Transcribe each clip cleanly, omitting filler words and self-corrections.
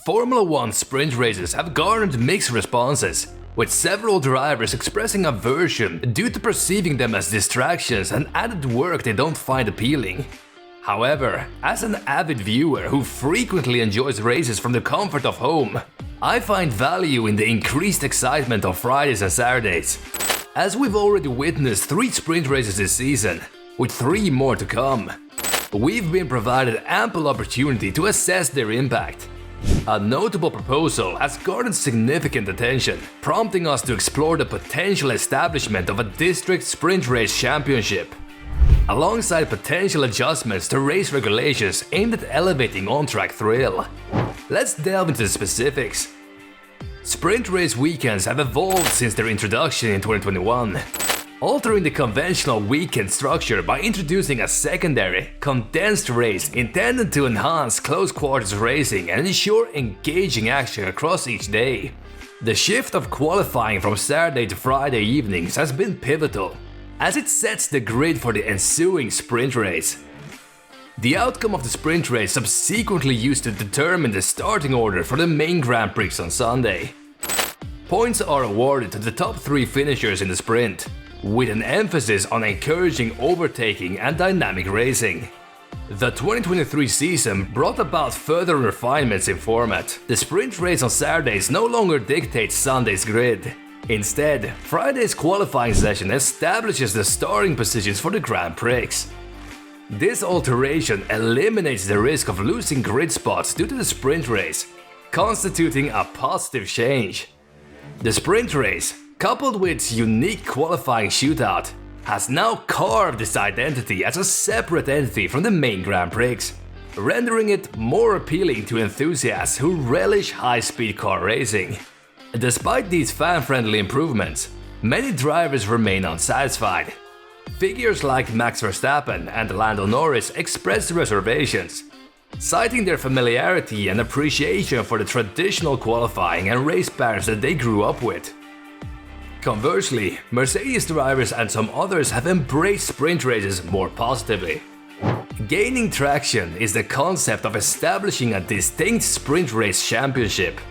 Formula 1 sprint races have garnered mixed responses, with several drivers expressing aversion due to perceiving them as distractions and added work they don't find appealing. However, as an avid viewer who frequently enjoys races from the comfort of home, I find value in the increased excitement of Fridays and Saturdays. As we've already witnessed 3 sprint races this season, with 3 more to come, we've been provided ample opportunity to assess their impact. A notable proposal has garnered significant attention, prompting us to explore the potential establishment of a district sprint race championship, alongside potential adjustments to race regulations aimed at elevating on-track thrill. Let's delve into the specifics. Sprint race weekends have evolved since their introduction in 2021, altering the conventional weekend structure by introducing a secondary, condensed race intended to enhance close-quarters racing and ensure engaging action across each day. The shift of qualifying from Saturday to Friday evenings has been pivotal, as it sets the grid for the ensuing sprint race. The outcome of the sprint race subsequently used to determine the starting order for the main Grand Prix on Sunday. Points are awarded to the top 3 finishers in the sprint, with an emphasis on encouraging overtaking and dynamic racing. The 2023 season brought about further refinements in format. The sprint race on Saturdays no longer dictates Sunday's grid. Instead, Friday's qualifying session establishes the starting positions for the Grand Prix. This alteration eliminates the risk of losing grid spots due to the sprint race, constituting a positive change. The sprint race, coupled with its unique qualifying shootout, has now carved its identity as a separate entity from the main Grand Prix, rendering it more appealing to enthusiasts who relish high-speed car racing. Despite these fan-friendly improvements, many drivers remain unsatisfied. Figures like Max Verstappen and Lando Norris expressed reservations, citing their familiarity and appreciation for the traditional qualifying and race patterns that they grew up with. Conversely, Mercedes drivers and some others have embraced sprint races more positively. Gaining traction is the concept of establishing a distinct sprint race championship.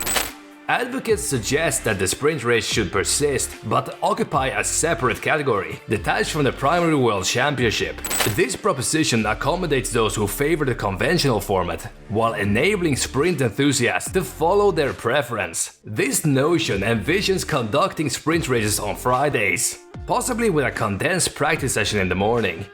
Advocates suggest that the sprint race should persist, but occupy a separate category, detached from the primary world championship. This proposition accommodates those who favor the conventional format, while enabling sprint enthusiasts to follow their preference. This notion envisions conducting sprint races on Fridays, possibly with a condensed practice session in the morning.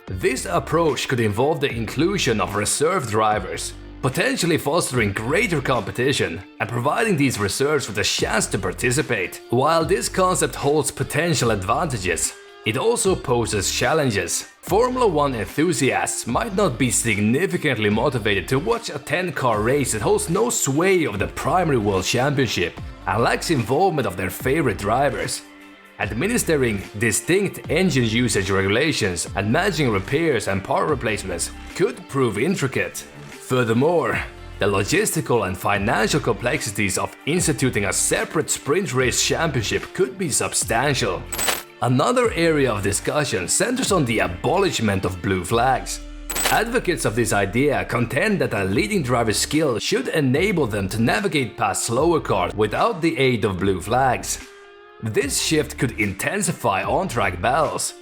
This approach could involve the inclusion of reserve drivers, potentially fostering greater competition and providing these reserves with a chance to participate. While this concept holds potential advantages, it also poses challenges. Formula 1 enthusiasts might not be significantly motivated to watch a 10-car race that holds no sway over the primary world championship and lacks involvement of their favorite drivers. Administering distinct engine usage regulations and managing repairs and part replacements could prove intricate. Furthermore, the logistical and financial complexities of instituting a separate sprint race championship could be substantial. Another area of discussion centers on the abolishment of blue flags. Advocates of this idea contend that a leading driver's skill should enable them to navigate past slower cars without the aid of blue flags. This shift could intensify on-track battles,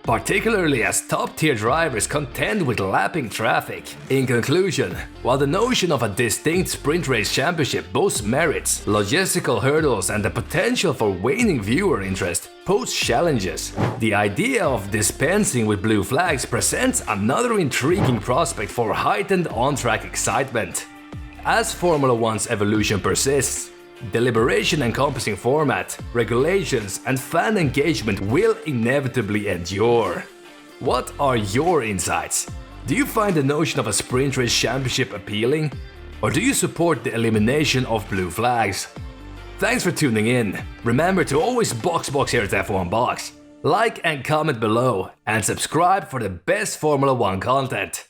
particularly as top-tier drivers contend with lapping traffic. In conclusion, while the notion of a distinct sprint race championship boasts merits, logistical hurdles and the potential for waning viewer interest pose challenges. The idea of dispensing with blue flags presents another intriguing prospect for heightened on-track excitement. As Formula 1's evolution persists, deliberation encompassing format, regulations, and fan engagement will inevitably endure. What are your insights? Do you find the notion of a sprint race championship appealing? Or do you support the elimination of blue flags? Thanks for tuning in. Remember to always box here at F1 Box. Like and comment below, and subscribe for the best Formula 1 content.